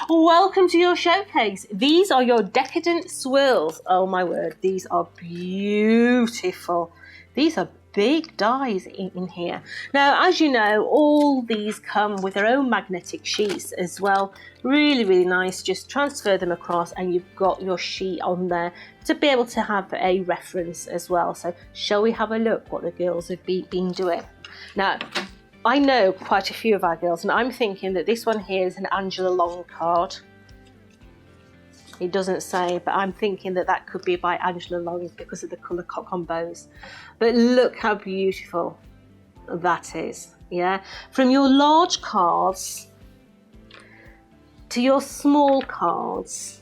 Welcome to your showcase. These are your Decadent Swirls. Oh my word, these are beautiful. These are big dies in here. Now, as you know, all these come with their own magnetic sheets as well. Really, really nice. Just transfer them across and you've got your sheet on there to be able to have a reference as well. So shall we have a look what the girls have been doing? Now, I know quite a few of our girls, and I'm thinking that this one here is an Angela Long card. It doesn't say, but I'm thinking that that could be by Angela Long because of the colour combos. But look how beautiful that is, yeah? From your large cards to your small cards,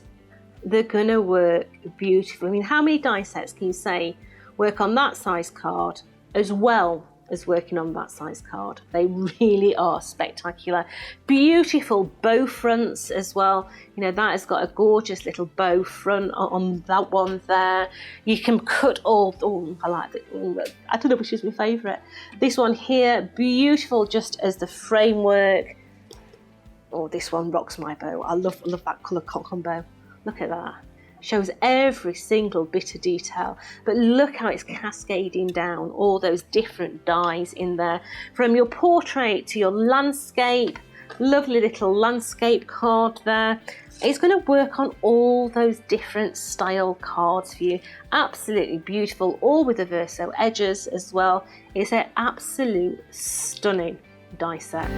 they're gonna work beautifully. I mean, how many die sets can you say work on that size card as well as working on that size card? They really are spectacular. Beautiful bow fronts as well. You know, that has got a gorgeous little bow front on that one there. You can cut all, oh, I like it. I don't know which is my favourite. This one here, beautiful just as the framework. Oh, this one rocks my bow. I love that colour combo. Look at that. Shows every single bit of detail, but look how it's cascading down, all those different dies in there. From your portrait to your landscape, lovely little landscape card there. It's going to work on all those different style cards for you. Absolutely beautiful, all with the verso edges as well. It's an absolute stunning die set.